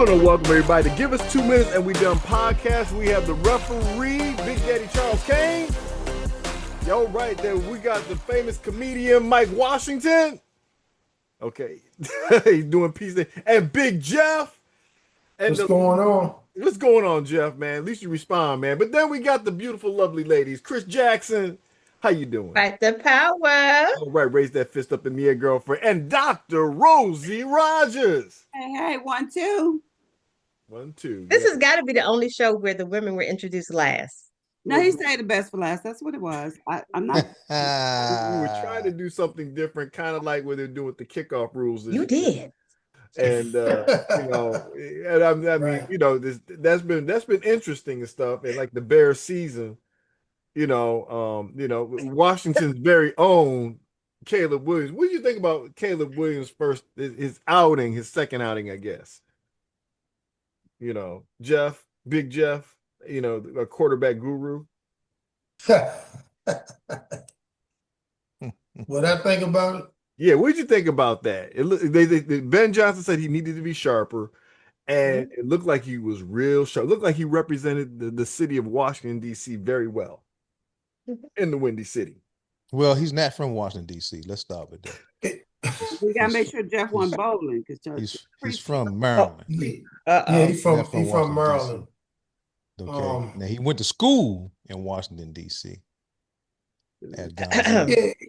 want to welcome everybody to Give Us 2 Minutes and We Done podcast. We have the referee, Big Daddy Charles Kane. Yo, right there, we got the famous comedian Mike Washington. Okay, he's doing pieces. And Big Jeff. And What's going on? What's going on, Jeff, man? At least you respond, man. But then we got the beautiful, lovely ladies. Chris Jackson, how you doing? Fight the power. All right, raise that fist up in the air, girlfriend. And Dr. Rosie Rogers. Hey, 1, 2. 1, 2. This has got to be the only show where the women were introduced last. No, he said the best for last. That's what it was. I'm not. We were trying to do something different, kind of like what they're doing with the kickoff rules. You did. And you know, and I mean, Right. you know, that's been interesting and stuff. And like the Bears season, you know, Washington's very own Caleb Williams. What do you think about Caleb Williams' his second outing, I guess? You know, Jeff, Big Jeff, you know, a quarterback guru. What I think about it? Yeah, what did you think about that? Ben Johnson said he needed to be sharper, and it looked like he was real sharp. It looked like he represented the city of Washington, D.C. very well in the Windy City. Well, he's not from Washington, D.C. Let's start with that. We gotta make sure Jeff won bowling because He's from Maryland. Yeah, he's from Washington, Maryland. D.C. Okay. Now he went to school in Washington, D.C. Yeah,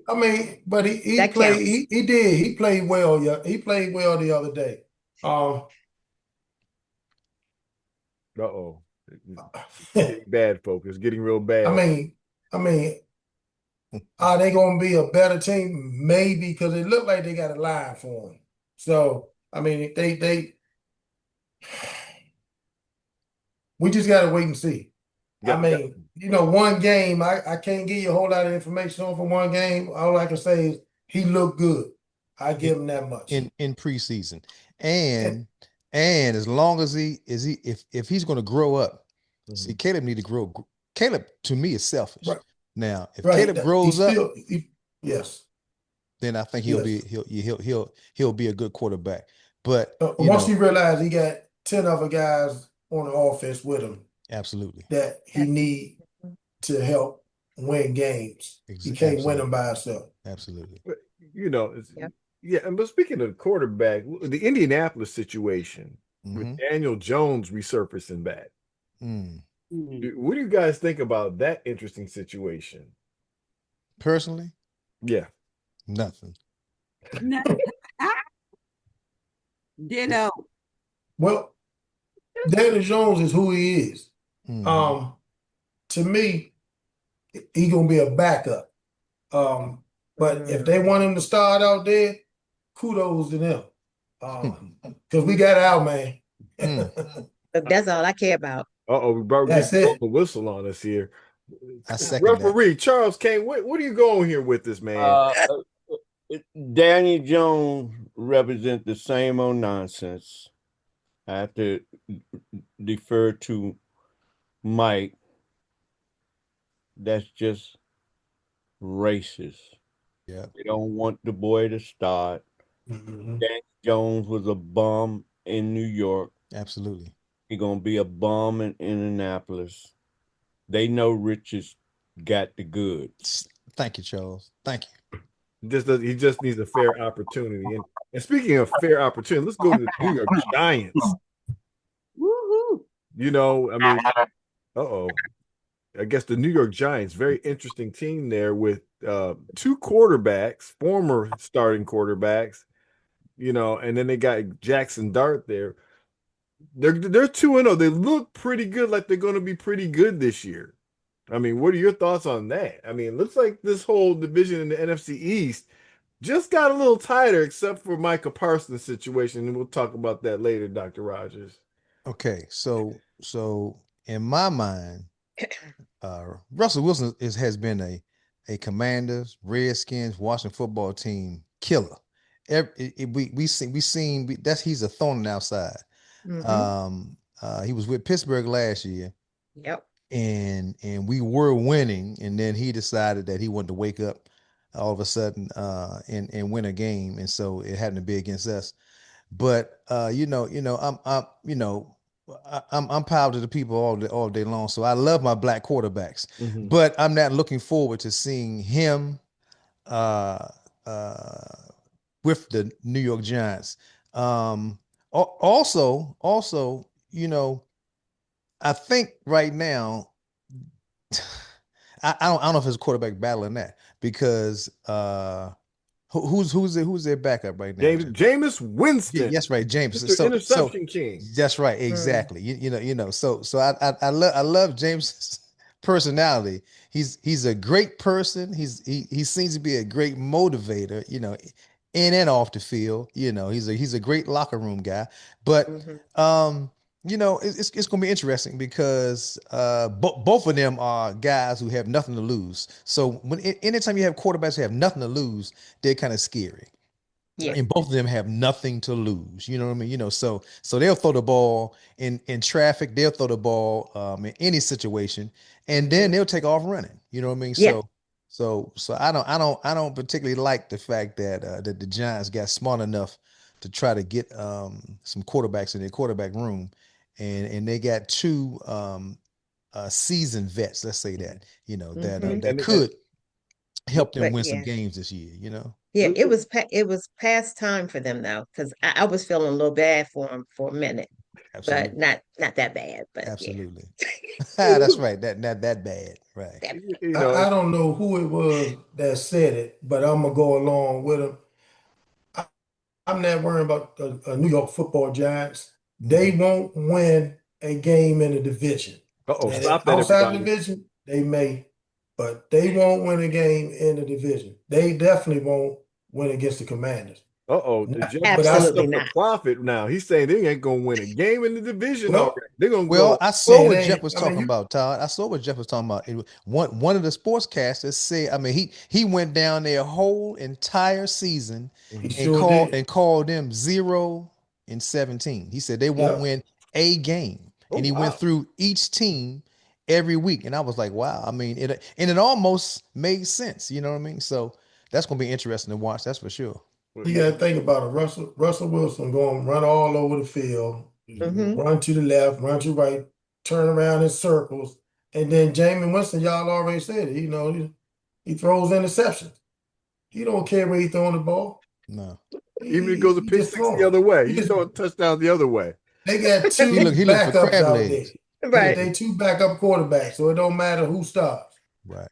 I mean, but he That played. counts. He played well. Yeah, he played well the other day. Getting bad, folks. It's getting real bad. I mean, are they going to be a better team? Maybe, because it looked like they got a line for them. So, I mean, we just got to wait and see. Yeah, I mean, you know, one game, I can't give you a whole lot of information on for one game. All I can say is he looked good. I give him that much. in preseason, and as long as if he's going to grow up, see, Caleb need to grow. Caleb to me is selfish. Right. Now, if Right. Caleb grows up, yes. then I think Yes. he'll be a good quarterback. But Once he realized he got 10 other guys on the offense with him absolutely, that he need to help win games. He can't win them by himself. absolutely. But, you know, but speaking of the quarterback, the Indianapolis situation with Daniel Jones resurfacing back. What do you guys think about that interesting situation? Personally, Yeah. nothing. Ditto. Well, Daniel Jones is who he is. To me, he gonna be a backup. But if they want him to start out there, kudos to them. Because we got our man. Look, that's all I care about. We brought That's a it. whistle on us here. I second that. Referee Charles Kane, what are you going here with this, man? Daniel Jones represents the same old nonsense. I have to defer to Mike. That's just racist. Yeah. They don't want the boy to start. Daniel Jones was a bum in New York. Absolutely. He's gonna be a bum in Indianapolis. They know Richards got the goods. Thank you, Charles. Thank you. He just needs a fair opportunity. And speaking of fair opportunity, let's go to the New York Giants. Woohoo. You know, I mean, I guess the New York Giants, very interesting team there with two quarterbacks, former starting quarterbacks, you know, and then they got Jackson Dart there. They're 2-0. They look pretty good, like they're going to be pretty good this year. I mean, what are your thoughts on that? I mean, it looks like this whole division in the NFC East just got a little tighter, except for Micah Parsons' situation, and we'll talk about that later, Dr. Rogers. Okay, so in my mind, Russell Wilson has been a Commanders, Redskins, Washington football team killer. He's a thorn in the outside. He was with Pittsburgh last year. Yep. And we were winning, and then he decided that he wanted to wake up all of a sudden and win a game, and so it happened to be against us. But I'm proud of the people all day long. So I love my black quarterbacks, but I'm not looking forward to seeing him uh, uh, with the New York Giants. Also, I think right now, I don't know if it's a quarterback battle in that because who's their backup right now? Jameis Winston. Yes, right, James. Mr. Interception King. That's right, exactly. So I love James' personality. He's a great person. He seems to be a great motivator, in and off the field. He's a great locker room guy. But it's gonna be interesting because both of them are guys who have nothing to lose. So anytime you have quarterbacks who have nothing to lose, they're kind of scary. Yeah. And both of them have nothing to lose. You know what I mean? So they'll throw the ball in traffic, they'll throw the ball in any situation, and then they'll take off running. You know what I mean? Yeah. So I don't particularly like the fact that that the Giants got smart enough to try to get some quarterbacks in their quarterback room, and they got two seasoned vets, let's say that, that could help them But win some yeah. games this year, Yeah, it was past time for them though, because I was feeling a little bad for them for a minute, but Absolutely. not that bad. But Absolutely. That's right. Not that bad. Right. yeah. I don't know who it was that said it, but I'm gonna go along with him. I'm not worrying about the New York Football Giants. They won't win a game in the division. Stop that, Outside the everybody. division, they may, but they won't win a game in the division. They definitely won't win against the Commanders. Absolutely The not. prophet now. He's saying they ain't gonna win a game in the division Well, already. They're gonna Well, go. I saw what ain't- Jeff was I mean, talking about, Todd. I saw what Jeff was talking about. One of the sportscasters said, I mean, he went down their whole entire season He and sure did. called them 0-17. He said they won't Yeah. win a game. And he went through each team every week. And I was like, wow. I mean, it almost made sense. You know what I mean? So that's gonna be interesting to watch, that's for sure. You got to think about it. Russell Wilson going to run all over the field, run to the left, run to the right, turn around in circles, and then Jameis Winston, y'all already said it. He throws interceptions. He don't care where he throwing the ball. No. Even if it goes a pick six the other way, he's throwing touchdown the other way. They got two He looked for backups crab out legs. there. Right. They two backup quarterbacks, so it don't matter who starts. Right.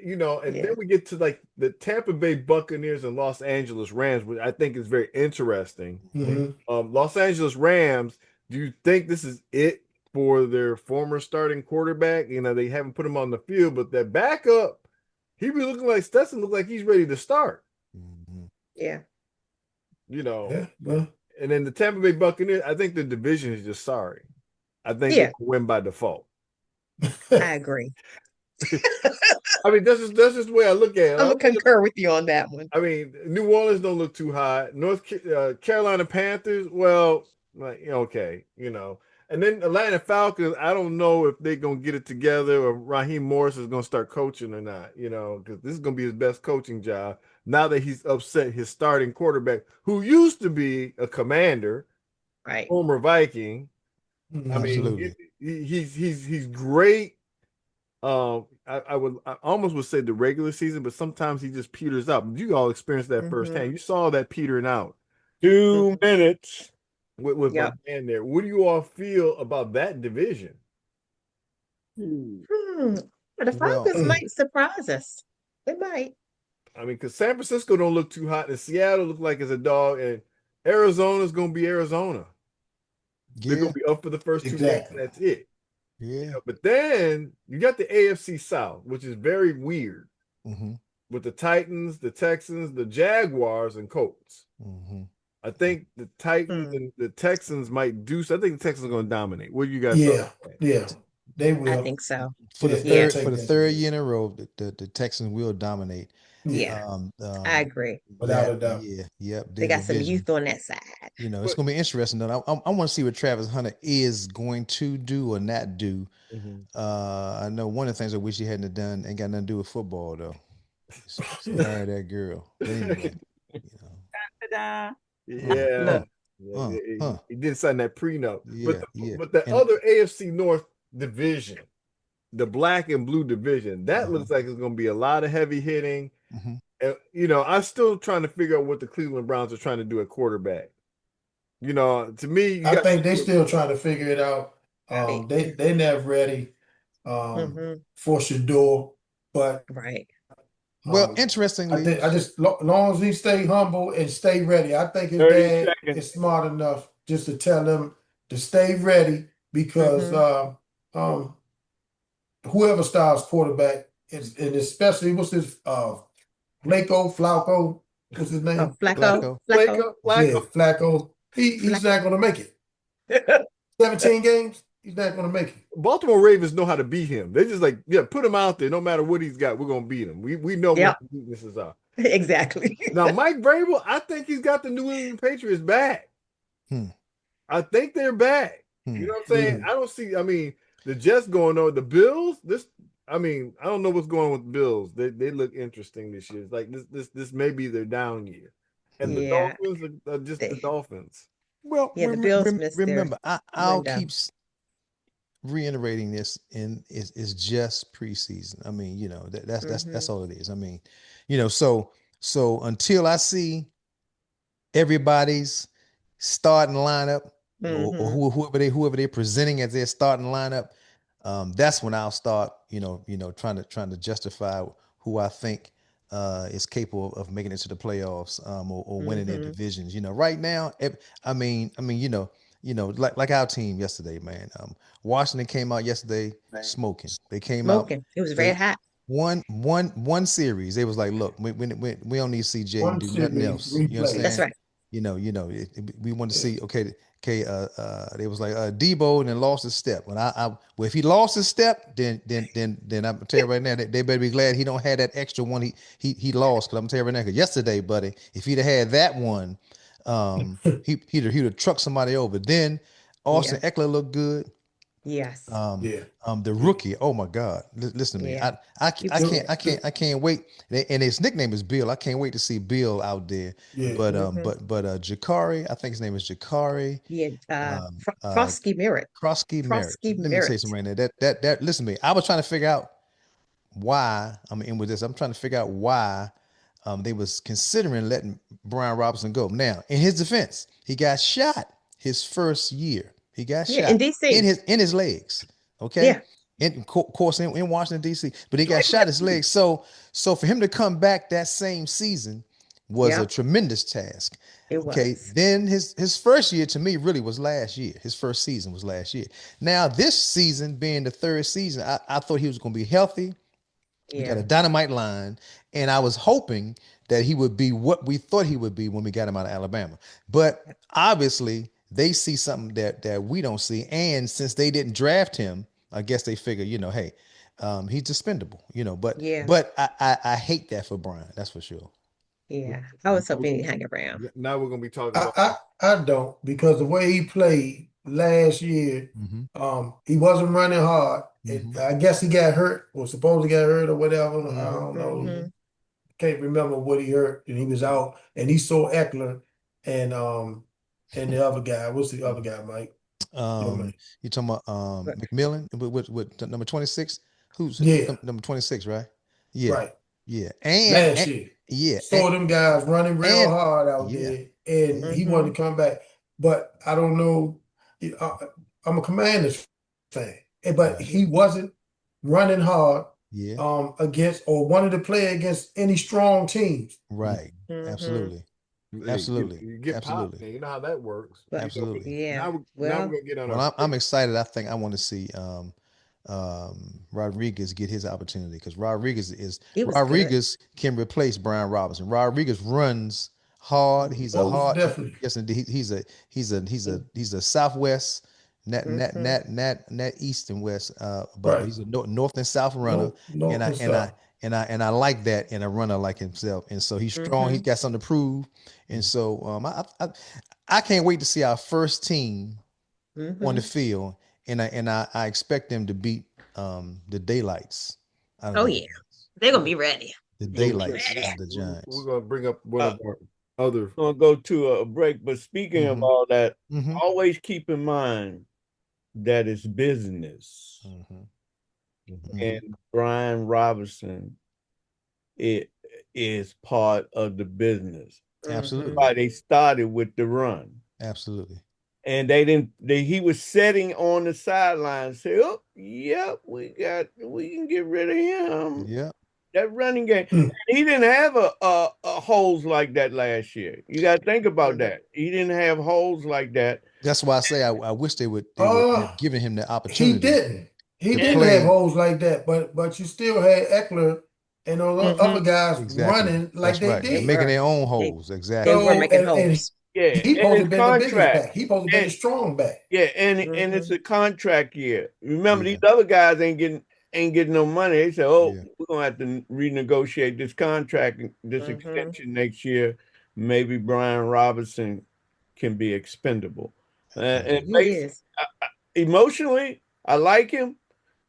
And then we get to like the Tampa Bay Buccaneers and Los Angeles Rams, which I think is very interesting. Los Angeles Rams, do you think this is it for their former starting quarterback? They haven't put him on the field, but that backup, he be looking like Stetson look like he's ready to start. Yeah. And then the Tampa Bay Buccaneers, I think the division is just sorry. I think they win by default. I agree. I mean, that's just the way I look at it. I'm gonna concur with you on that one. I mean, New Orleans don't look too hot. North Carolina Panthers, well, okay, And then Atlanta Falcons, I don't know if they're gonna get it together or Raheem Morris is gonna start coaching or not. Because this is gonna be his best coaching job now that he's upset his starting quarterback, who used to be a Commander, right? Former Viking. I mean, he's great. I almost would say the regular season, but sometimes he just peters out. You all experienced that firsthand. You saw that petering out. 2 minutes with my man there. What do you all feel about that division? The Falcons might surprise us. They might. I mean, because San Francisco don't look too hot, and Seattle look like it's a dog, and Arizona's gonna be Arizona. They're gonna be up for the first 2 games. That's it. Yeah. But then you got the AFC South, which is very weird, with the Titans, the Texans, the Jaguars, and Colts. I think the Titans and the Texans might do so. I think the Texans are going to dominate. What do you guys? Yeah, they will. I think so. For the third year in a row, the Texans will dominate. Yeah, I agree. Without a doubt. Yeah, yep. They got some youth on that side. It's going to be interesting. Though. I want to see what Travis Hunter is going to do or not do. I know one of the things I wish he hadn't done ain't got nothing to do with football though. Marry that girl. But anyway, Yeah. He didn't sign that prenup. Yeah. But the other AFC North division, the black and blue division, that looks like it's going to be a lot of heavy hitting. And, I'm still trying to figure out what the Cleveland Browns are trying to do at quarterback. To me, I think they still trying to figure it out. They never ready for Shador, but right. Well, interestingly, I just long as he stay humble and stay ready. I think his 30 dad seconds. is smart enough just to tell him to stay ready because whoever starts quarterback is, and especially what's his Flacco, what's his name? Flacco. Yeah, Flacco. He's not gonna make it. 17 games, he's not gonna make it. Baltimore Ravens know how to beat him. They're just like, put him out there. No matter what he's got, we're gonna beat him. We know what the weaknesses are. Exactly. Now, Mike Vrabel, I think he's got the New England Patriots back. I think they're back. You know what I'm saying? I don't see. I mean, the Jets going on. The Bills. I don't know what's going on with the Bills. They look interesting this year. It's like this may be their down year, and the Dolphins are just the Dolphins. Well, the Bills missed remember, I'll window. keep reiterating this, and it's just preseason. I mean, that's all it is. I mean, so until I see everybody's starting lineup or whoever they're presenting as their starting lineup, that's when I'll start, trying to justify who I think is capable of making it to the playoffs or winning their divisions. Right now, like our team yesterday, man. Washington came out yesterday smoking. They came out. It was very hot. One series. They was like, look, we don't need CJ to do nothing else. You know what I'm saying? That's right. We want to see. Okay. They was like Debo and then lost his step. Well, if he lost his step, then I'm tell you right now they better be glad he don't have that extra one he lost. Because I'm telling you right now, because yesterday, buddy, if he'd have had that one, he'd have trucked somebody over. Then Austin Eckler looked good. Yes. The rookie. Oh my God! Listen to me. I can't wait. And his nickname is Bill. I can't wait to see Bill out there. Yeah. But Jakari, I think his name is Jakari. Yeah. Krosky Merritt. Krosky Merritt. Let me say something right now. That listen to me. I was trying to figure out why. I'm in with this. I'm trying to figure out why they was considering letting Brian Robinson go. Now, in his defense, he got shot his first year. He got shot in DC in his legs. Okay. Yeah. In course in Washington D.C. But he got shot in his legs. So for him to come back that same season was a tremendous task. It okay. Was. Then his first year to me really was last year. His first season was last year. Now this season being the third season, I thought he was going to be healthy. He got a dynamite line, and I was hoping that he would be what we thought he would be when we got him out of Alabama. But obviously, they see something that we don't see, and since they didn't draft him, I guess they figure, hey, he's expendable, But I hate that for Brian. That's for sure. Yeah, I was hoping he'd hang around. Now we're gonna be talking about. I don't, because the way he played last year, he wasn't running hard. I guess he got hurt, or supposed to get hurt, or whatever. I don't know. Can't remember what he hurt, and he was out, and he saw Eckler and the other guy. What's the other guy, Mike? You talking about McMillan with number 26? Who's number 26, right? Yeah. Right. Yeah. Last year. Saw them guys running real hard out there, and he wanted to come back. But I don't know. I'm a Commanders fan, but he wasn't running hard against or wanted to play against any strong teams. Right. Absolutely. Absolutely. You get absolutely. Popped, you know how that works. Absolutely. Yeah. Now we're gonna get on. Well, I'm excited. I think I want to see Rodriguez get his opportunity, because Rodriguez can replace Brian Robinson. Rodriguez runs hard. He's a hard. Definitely. Yes, indeed. He's a Southwest. Not East and West, but he's a North and South runner, and I like that in a runner like himself. And so he's strong. He's got something to prove. And so I can't wait to see our first team on the field, and I expect them to beat the Daylights. Oh yeah, they're gonna be ready. The Daylights of the Giants. We're gonna bring up one of other. Gonna go to a break. But speaking of all that, always keep in mind that it's business. And Brian Robinson, it is part of the business. Absolutely. Why they started with the run. Absolutely. And he was sitting on the sideline, say, oh, yep, we can get rid of him. Yeah. That running game. He didn't have a holes like that last year. You got to think about that. He didn't have holes like that. That's why I say I wish they would have given him the opportunity. He didn't. He didn't have holes like that, but you still had Eckler and those other guys running like they did. They're making their own holes. Exactly. They were making holes. He's supposed to be the biggest back. He's supposed to be the strong back. Yeah, and it's a contract year. Remember, these other guys ain't getting no money. They say, oh, we're gonna have to renegotiate this contract, this extension next year. Maybe Brian Robinson can be expendable. And he is. Emotionally, I like him,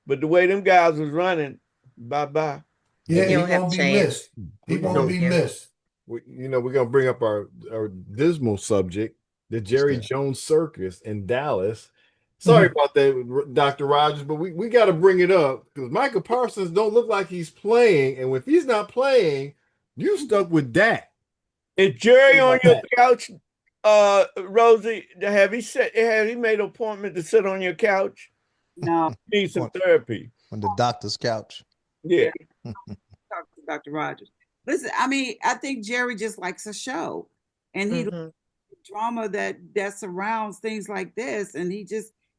but the way them guys was running, bye-bye. Yeah, he's gonna be missed. He's gonna be missed. We're gonna bring up our dismal subject, the Jerry Jones circus in Dallas. Sorry about that, Dr. Rogers, but we got to bring it up because Michael Parsons don't look like he's playing, and if he's not playing, you stuck with Dak. Is Jerry on your couch, Rosie? Have he made an appointment to sit on your couch? No. Need some therapy on the doctor's couch. Yeah. Talk to Dr. Rogers. Listen, I mean, I think Jerry just likes a show, and he drama that surrounds things like this, and he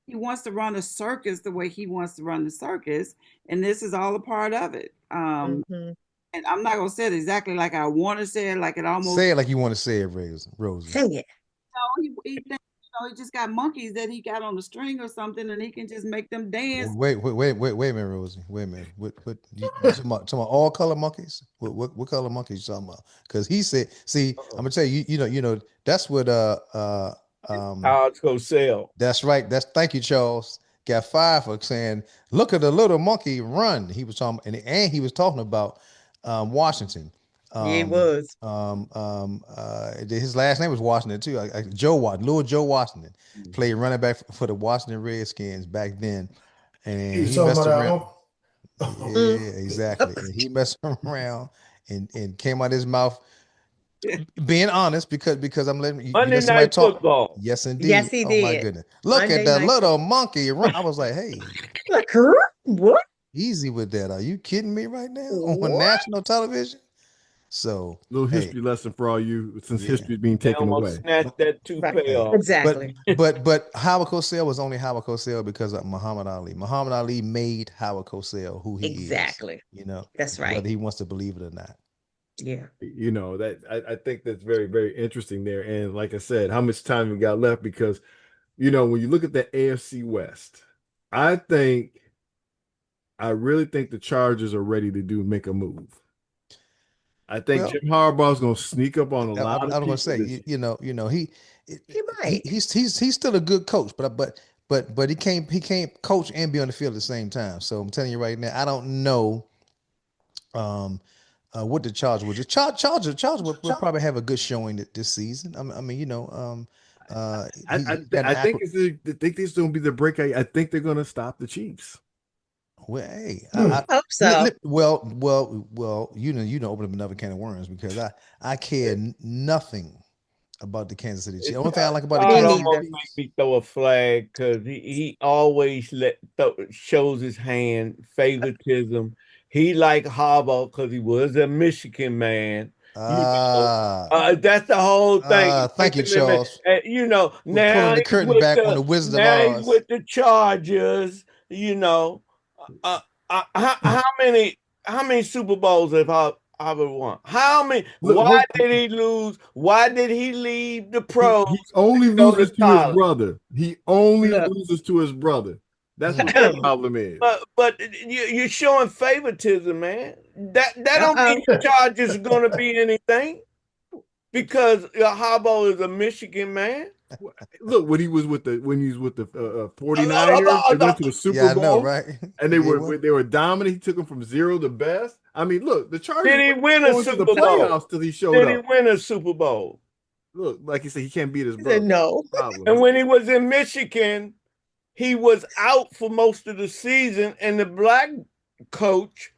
wants to run a circus the way he wants to run the circus, and this is all a part of it. And I'm not gonna say it exactly like I want to say it, like it almost say it like you want to say it, Rosie. Say it. No, he just got monkeys that he got on the string or something, and he can just make them dance. Wait a minute, Rosie. Wait a minute. What you talking about all color monkeys? What color monkeys you talking about? Because he said, see, I'm gonna tell you, you know, that's what Alex Cosell. That's right. Thank you, Charles. Got fired for saying, look at the little monkey run. He was talking, and he was talking about Washington. He was. His last name was Washington too. Little Joe Washington played running back for the Washington Redskins back then, and he messed around. Yeah, exactly. And he messed around and came out of his mouth. Being honest, because I'm letting you Monday Night talk. Football. Yes, indeed. Yes, he did. Oh my goodness! Look Monday at that Night little monkey run. I was like, hey, what? Easy with that. Are you kidding me right now on national television? So little history lesson for all you, since history is being taken away. Snatch that toupee off. Exactly. But Howard Cosell was only Howard Cosell because of Muhammad Ali. Muhammad Ali made Howard Cosell who he is. Exactly. You know, that's right. Whether he wants to believe it or not. Yeah. You know, that I think that's very, very interesting there. And like I said, how much time we got left? Because, you know, when you look at the AFC West, I really think the Chargers are ready to make a move. I think Jim Harbaugh's going to sneak up on a lot of people. I'm going to say, you know, he might. He's still a good coach, but he can't coach and be on the field at the same time. So I'm telling you right now, I don't know what the Chargers would do. Chargers will probably have a good showing this season. I mean, you know, I think this is going to be the break. I think they're going to stop the Chiefs. Well, hey, I hope so. Well, you know, open up another can of worms because I care nothing about the Kansas City Chiefs. The only thing I like about the Kansas City Chiefs, make me throw a flag because he always shows his hand, favoritism. He like Harbaugh because he was a Michigan man. That's the whole thing. Thank you, Charles. You know, we're now pulling the curtain back on the Wizard of Oz. He's with the Chargers. You know, how many Super Bowls have Harbaugh won? How many? Why did he lose? Why did he leave the pros? He only loses to his brother. He only loses to his brother. That's what the problem is. But you're showing favoritism, man. That don't mean the Chargers are going to be anything because Harbaugh is a Michigan man. Look, when he was with the 49ers, they went to the Super Bowl, I know, right? And they were dominant. He took them from zero to best. I mean, look, the Chargers did he win a Super Bowl? Playoffs till he showed up. Did he win a Super Bowl? Look, like you said, he can't beat his He brother. said no. Problem. And when he was in Michigan, he was out for most of the season, and the black coach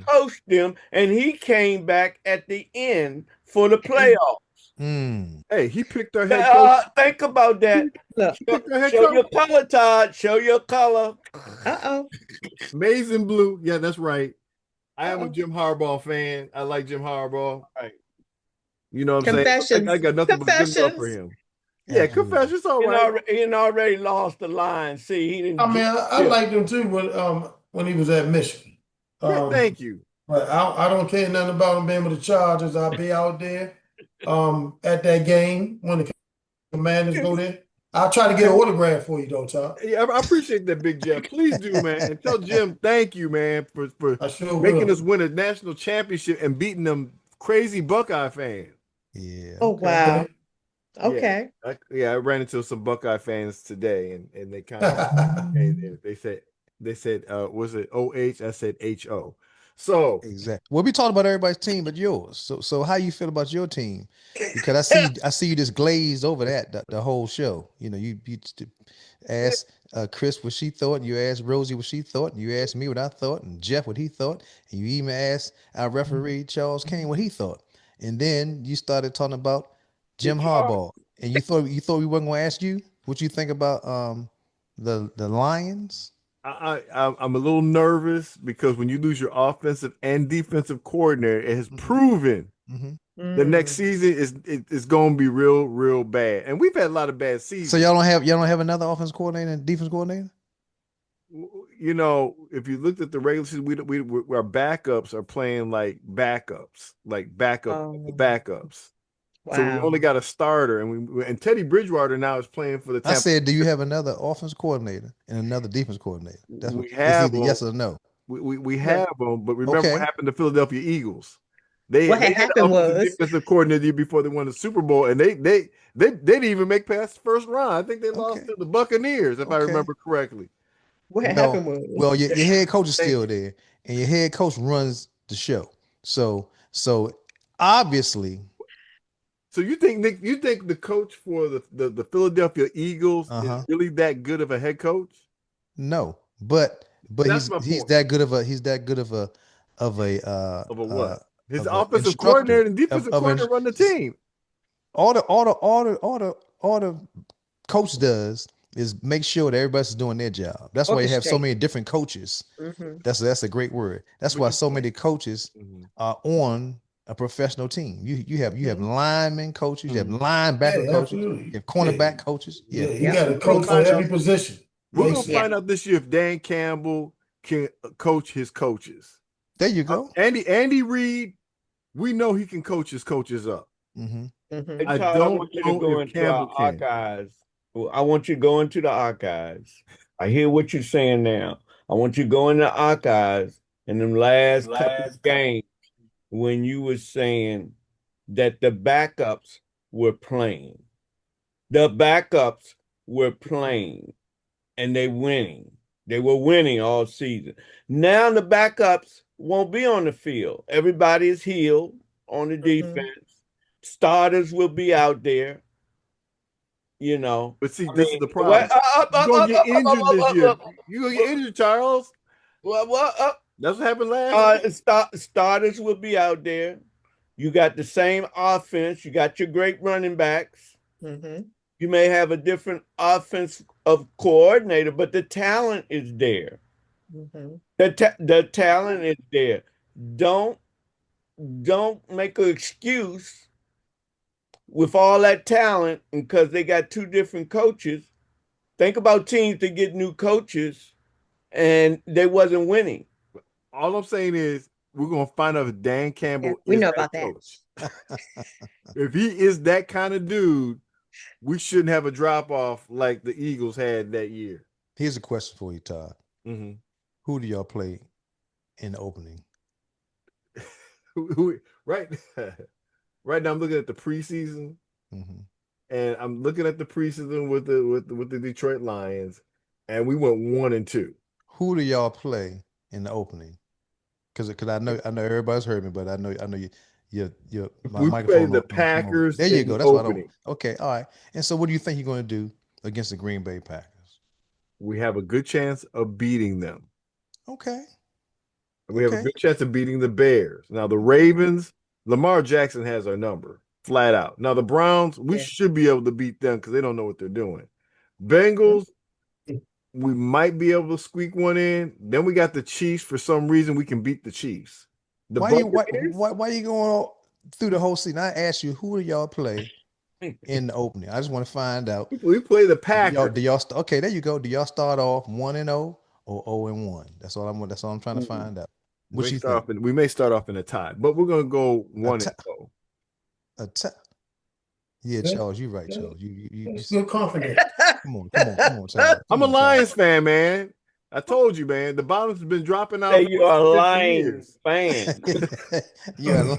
coached them, and he came back at the end for the playoffs. Hey, he picked our head coach. Think about that. Look. Show your color, Todd. Show your color. Amazing blue. Yeah, that's right. I am a Jim Harbaugh fan. I like Jim Harbaugh. Right. You know what I'm saying? I got nothing but good love for him. Yeah, confessions, all right. He already lost the line. See, he didn't. I mean, I liked him too when he was at Michigan. Thank you. But I don't care nothing about him being with the Chargers. I'll be out there at that game when the Commanders go there. I'll try to get an autograph for you, though, Todd. Yeah, I appreciate that, Big Jeff. Please do, man. And tell Jim thank you, man, for making us win a national championship and beating them crazy Buckeye fans. Yeah. Oh, wow. Okay. Yeah, I ran into some Buckeye fans today, and they kind of they said was it OH? I said HO. So exactly. Well, we talked about everybody's team but yours. So how you feel about your team? Because I see you just glazed over the whole show. You know, you asked Chris what she thought, and you asked Rosie what she thought, and you asked me what I thought, and Jeff what he thought, and you even asked our referee Charles Kane what he thought. And then you started talking about Jim Harbaugh, and you thought we weren't going to ask you what you think about the Lions. I'm a little nervous because when you lose your offensive and defensive coordinator, it has proven the next season is going to be real bad. And we've had a lot of bad seasons. So y'all don't have another offense coordinator and defense coordinator? You know, if you looked at the regular season, our backups are playing like backups. Wow. So we only got a starter, and Teddy Bridgewater now is playing for the Tampa. I said, do you have another offense coordinator and another defense coordinator? That's we have either yes or no. We have them, but remember what happened to Philadelphia Eagles? They had happened the defensive coordinator the year before they won the Super Bowl, and they didn't even make past the first round. I think they lost to the Buccaneers, if I remember correctly. What happened was your head coach is still there, and your head coach runs the show. So obviously. So you think, Nick? You think the coach for the Philadelphia Eagles is really that good of a head coach? No, but he's that good of a what? His offensive coordinator and defensive coordinator run the team. All the coach does is make sure that everybody's doing their job. That's why you have so many different coaches. That's a great word. That's why so many coaches are on a professional team. You have lineman coaches, you have linebacker coaches, you have cornerback coaches. Yeah, you got a coach for every position. We're gonna find out this year if Dan Campbell can coach his coaches. There you go. Andy Reid, we know he can coach his coaches up. I want you to go into our archives. I want you to go into the archives. I hear what you're saying now. I want you to go in the archives in them last games when you were saying that the backups were playing. The backups were playing and they winning. They were winning all season. Now the backups won't be on the field. Everybody is healed on the defense. Starters will be out there. You know. But see, this is the problem. You're going to get injured this year. You're going to get injured, Charles. That's what happened last year. Starters will be out there. You got the same offense. You got your great running backs. You may have a different offense of coordinator, but the talent is there. The talent is there. Don't make an excuse with all that talent, and because they got two different coaches. Think about teams that get new coaches and they wasn't winning. All I'm saying is we're gonna find out if Dan Campbell we is know that about coach. If he is that kind of dude, we shouldn't have a drop off like the Eagles had that year. Here's a question for you, Todd. Who do y'all play in the opening? Right now, I'm looking at the preseason, and I'm looking at the preseason with the Detroit Lions, and we went 1-2. Who do y'all play in the opening? Because I know everybody's heard me, but I know my We play microphone the don't come on. Packers There you in go. the That's what I don't. opening. Okay, all right. And so, what do you think you're going to do against the Green Bay Packers? We have a good chance of beating them. Okay. We have a good chance of beating the Bears. Now, the Ravens, Lamar Jackson has our number, flat out. Now, the Browns, we should be able to beat them because they don't know what they're doing. Bengals, we might be able to squeak one in. Then we got the Chiefs. For some reason, we can beat the Chiefs. Why you going all through the whole season? I asked you, who do y'all play in the opening? I just want to find out. We play the Packers. Okay, there you go. Do y'all start off 1-0 or 0-1? That's all I'm trying to find out. What you think? We may start off in a tie, but we're gonna go 1-0. A tie. Yeah, Charles, you're right, Charles. You feel confident. Come on, Charles. I'm a Lions fan, man. I told you, man. The bottom's been dropping out. Say you're a lying fan. you're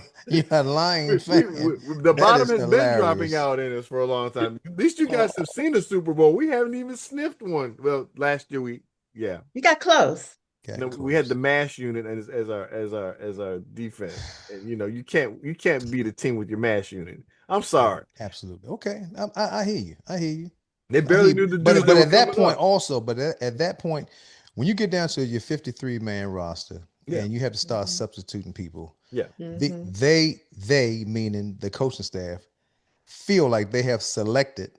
a lying fan. The bottom has been dropping out in us for a long time. At least you guys have seen the Super Bowl. We haven't even sniffed one. Well, last year we You got close. We had the MASH unit as our defense, and you can't beat a team with your MASH unit. I'm sorry. Absolutely. Okay, I hear you. They barely knew the dudes. But at that point, at that point, when you get down to your 53-man roster and you have to start substituting people, they meaning the coaching staff feel like they have selected,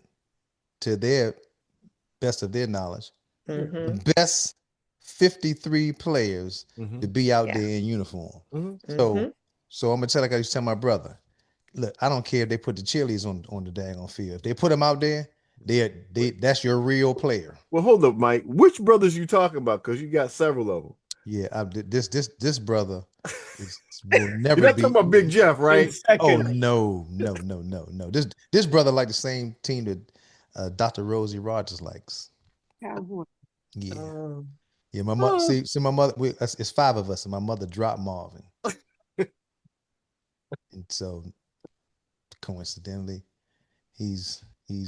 to their best of their knowledge, the best 53 players to be out there in uniform. So I'm gonna tell, like I used to tell my brother, look, I don't care if they put the Chili's on the daggone field. If they put them out there, that's your real player. Well, hold up, Mike. Which brothers you talking about? Because you got several of them. Yeah, this brother will never You're not be. talking about Big Jeff, right? Oh no. This brother like the same team that Dr. Rosie Rogers likes. Cowboy. Yeah. Yeah, my mother. See, my mother. It's 5 of us, and my mother dropped Marvin. And so, coincidentally, he's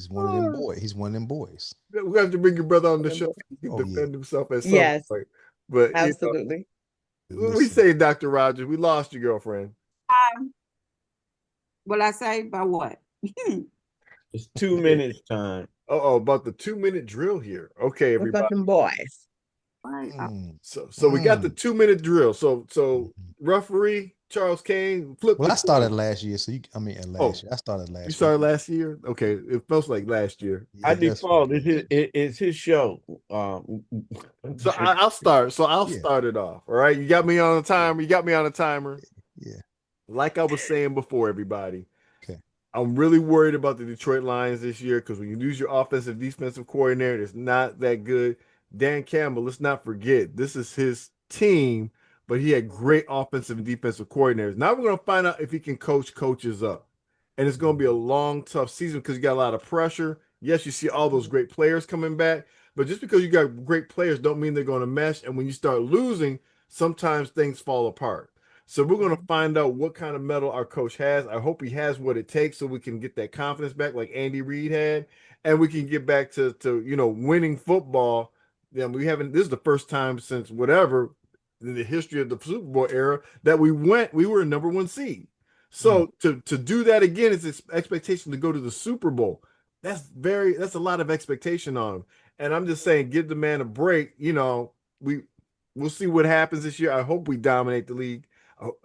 one of them boys. He's one of them boys. We have to bring your brother on the show. He can defend himself at some point. But absolutely. What we say, Dr. Rogers, we lost your girlfriend. What I say about what? It's 2 minutes time. About the 2-minute drill here. Okay, everybody. What about them boys? Right. So we got the 2-minute drill. So referee Charles Kane flipped. Well, I started last year, so last year. I started last year. You started last year? Okay, it feels like last year. I default. It's his show. So I'll start. So I'll start it off. All right. You got me on a timer. Yeah. Like I was saying before, everybody. Okay. I'm really worried about the Detroit Lions this year because when you lose your offensive defensive coordinator, it's not that good. Dan Campbell, let's not forget, this is his team, but he had great offensive and defensive coordinators. Now we're going to find out if he can coach coaches up. And it's going to be a long, tough season because you got a lot of pressure. Yes, you see all those great players coming back, but just because you got great players don't mean they're going to mesh. And when you start losing, sometimes things fall apart. So we're going to find out what kind of mettle our coach has. I hope he has what it takes so we can get that confidence back like Andy Reid had, and we can get back to winning football. Yeah, this is the first time since whatever in the history of the Super Bowl era that we were a number 1 seed. So to do that again, it's this expectation to go to the Super Bowl. That's a lot of expectation on him. And I'm just saying, give the man a break. We'll see what happens this year. I hope we dominate the league.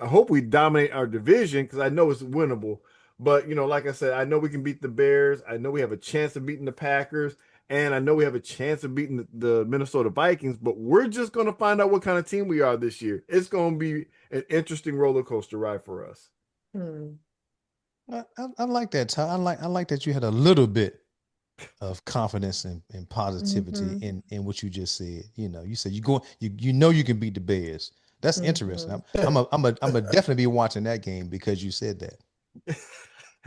I hope we dominate our division because I know it's winnable. But like I said, I know we can beat the Bears. I know we have a chance of beating the Packers. And I know we have a chance of beating the Minnesota Vikings, but we're just going to find out what kind of team we are this year. It's going to be an interesting roller coaster ride for us. I like that, Tom. I like that you had a little bit of confidence and positivity in what you just said. You said you can beat the Bears. That's interesting. I'm a definitely be watching that game because you said that.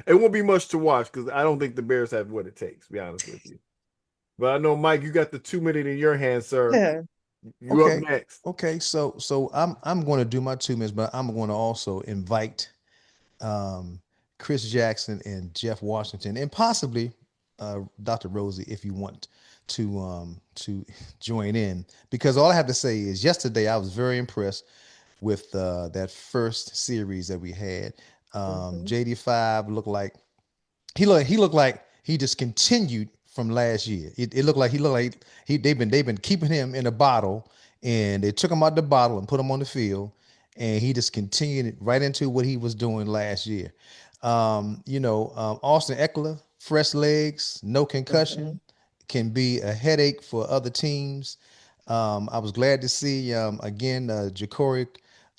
It won't be much to watch because I don't think the Bears have what it takes, to be honest with you. But I know, Mike, you got the 2 minute in your hands, sir. Yeah. You up next. Okay, so I'm going to do my 2 minutes, but I'm going to also invite Chris Jackson and Jeff Washington, and possibly Dr. Rosie, if you want to join in, because all I have to say is yesterday I was very impressed with that first series that we had. JD5 looked like he looked like he just continued from last year. It looked like they've been keeping him in a bottle, and they took him out the bottle and put him on the field, and he just continued right into what he was doing last year. Austin Eckler, fresh legs, no concussion, can be a headache for other teams. I was glad to see again Ja'Cory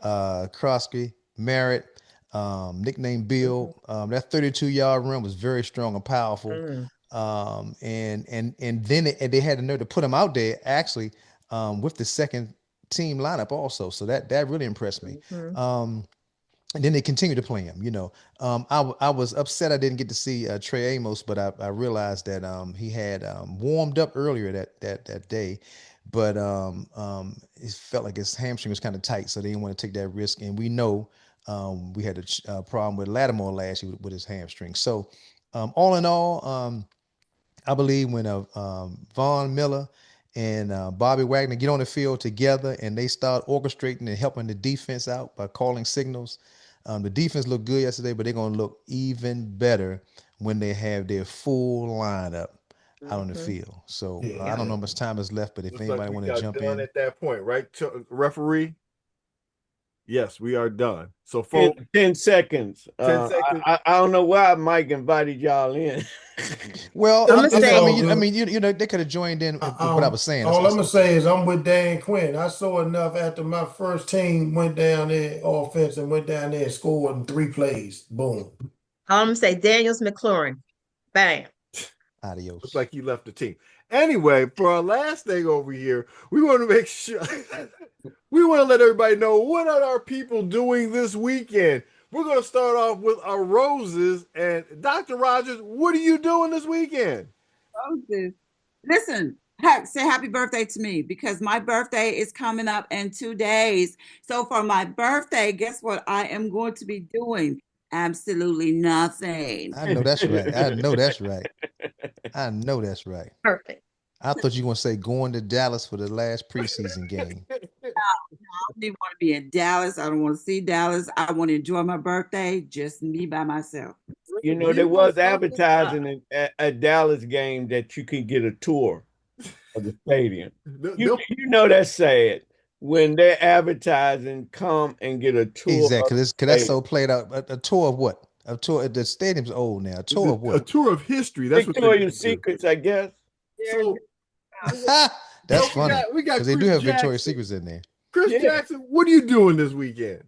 Krosky Merritt, nicknamed Bill. That 32-yard run was very strong and powerful. And then they had the nerve to put him out there actually with the second team lineup also. So that really impressed me. And then they continue to play him. I was upset I didn't get to see Trey Amos, but I realized that he had warmed up earlier that day, but it felt like his hamstring was kind of tight, so they didn't want to take that risk. And we know we had a problem with Lattimore last year with his hamstring. So all in all, I believe when Von Miller and Bobby Wagner get on the field together and they start orchestrating and helping the defense out by calling signals. The defense looked good yesterday, but they're going to look even better when they have their full lineup out on the field. So I don't know how much time is left, but if anybody want to jump in at that point, right, referee? Yes, we are done. So for 10 seconds. 10 seconds. I don't know why Mike invited y'all in. Well, they could have joined in with what I was saying. All I'm gonna say is I'm with Dan Quinn. I saw enough after my first team went down there offense and went down there and scored in 3 plays. Boom. I'm gonna say Daniels McLaurin. Bam. Adios. Looks like he left the team. Anyway, for our last thing over here, we want to make sure we want to let everybody know what are our people doing this weekend. We're going to start off with our roses. And Dr. Rogers, what are you doing this weekend? Roses. Listen, say happy birthday to me because my birthday is coming up in 2 days. So for my birthday, guess what I am going to be doing? Absolutely nothing. I know that's right. I know that's right. I know that's right. Perfect. I thought you were going to say going to Dallas for the last preseason game. No, I don't even want to be in Dallas. I don't want to see Dallas. I want to enjoy my birthday, just me by myself. There was advertising at a Dallas game that you can get a tour of the stadium. You know that's sad. When they're advertising, come and get a tour. Exactly, because that's so played out. A tour of what? A tour. The stadium's old now. A tour of what? A tour of history. That's Victoria's Secrets, I guess. So, that's funny. We got because they do have Victoria's Secrets in there. Chris Jackson, what are you doing this weekend?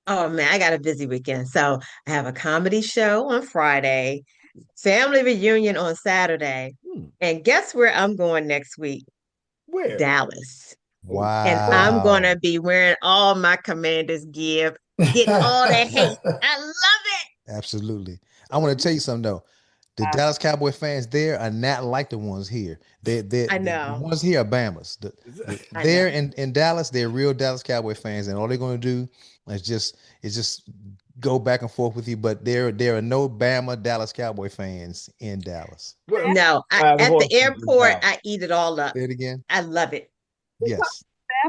Oh man, I got a busy weekend. So I have a comedy show on Friday, family reunion on Saturday, and guess where I'm going next week? Where? Dallas. Wow. And I'm gonna be wearing all my Commanders gear, getting all that hate. I love it. Absolutely. I want to tell you something though. The Dallas Cowboy fans there are not like the ones here. I know. The ones here are Bamas. They're in Dallas, they're real Dallas Cowboy fans, and all they're going to do is just go back and forth with you. But there are no Bama Dallas Cowboy fans in Dallas. No, at the airport, I eat it all up. Say it again. I love it. Yes.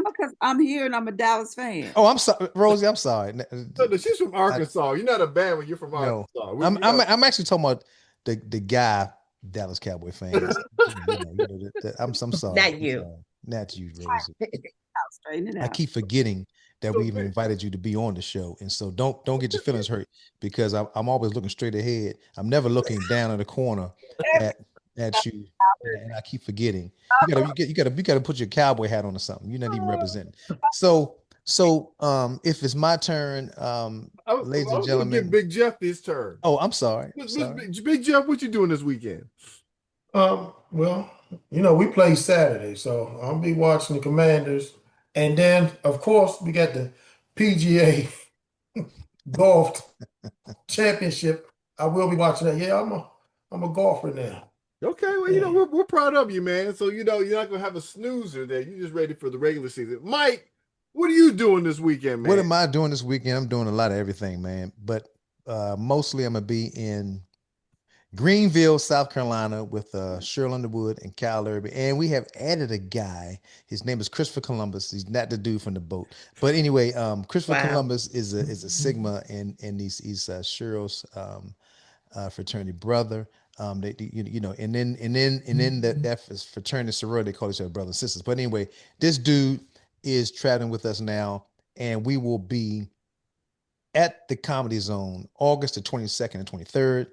Because I'm here and I'm a Dallas fan. Oh, I'm sorry, Rosie. I'm sorry. No, she's from Arkansas. You're not a Bama. You're from Arkansas. No, I'm actually talking about the guy Dallas Cowboy fans. I'm sorry. Not you. Not you, Rosie. I keep forgetting that we even invited you to be on the show, and so don't get your feelings hurt because I'm always looking straight ahead. I'm never looking down in the corner at you, and I keep forgetting. You gotta put your cowboy hat on or something. You're not even representing. So if it's my turn, ladies and gentlemen, give Big Jeff his turn. Oh, I'm sorry. Big Jeff, what you doing this weekend? Well, we play Saturday, so I'll be watching the Commanders, and then of course we got the PGA Golf Championship. I will be watching that. Yeah, I'm a golfer now. Okay, well, we're proud of you, man. So you're not gonna have a snoozer there. You're just ready for the regular season. Mike, what are you doing this weekend, man? What am I doing this weekend? I'm doing a lot of everything, man. But mostly I'm gonna be in Greenville, South Carolina, with Cheryl Underwood and Kyle Irby. And we have added a guy. His name is Christopher Columbus. He's not the dude from the boat. But anyway, Christopher Columbus is a Sigma, and he's Cheryl's fraternity brother. They and then that fraternity sorority, they call each other brothers and sisters. But anyway, this dude is traveling with us now, and we will be at the Comedy Zone August the 22nd and 23rd.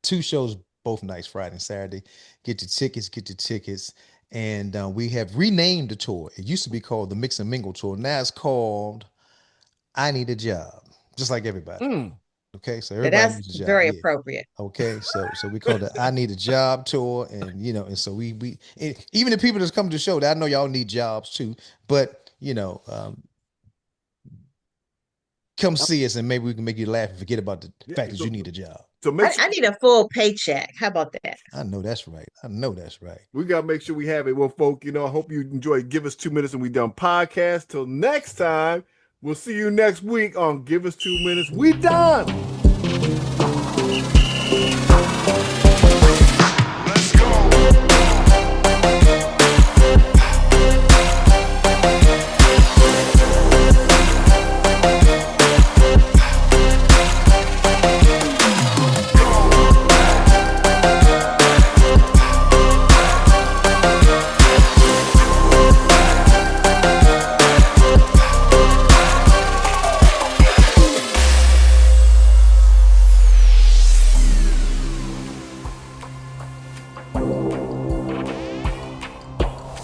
2 shows both nights, Friday and Saturday. Get your tickets. And we have renamed the tour. It used to be called the Mix and Mingle Tour. Now it's called I Need a Job, just like everybody. Okay, so everybody needs a job. Very appropriate. Okay, so we call it I Need a Job Tour, and and so we even the people that's come to the show, I know y'all need jobs too, but come see us and maybe we can make you laugh and forget about the fact that you need a job. So I need a full paycheck. How about that? I know that's right. We got to make sure we have it. Well, folk, I hope you enjoy Give Us 2 Minutes and we done podcast. Till next time, we'll see you next week on Give Us 2 Minutes. We done.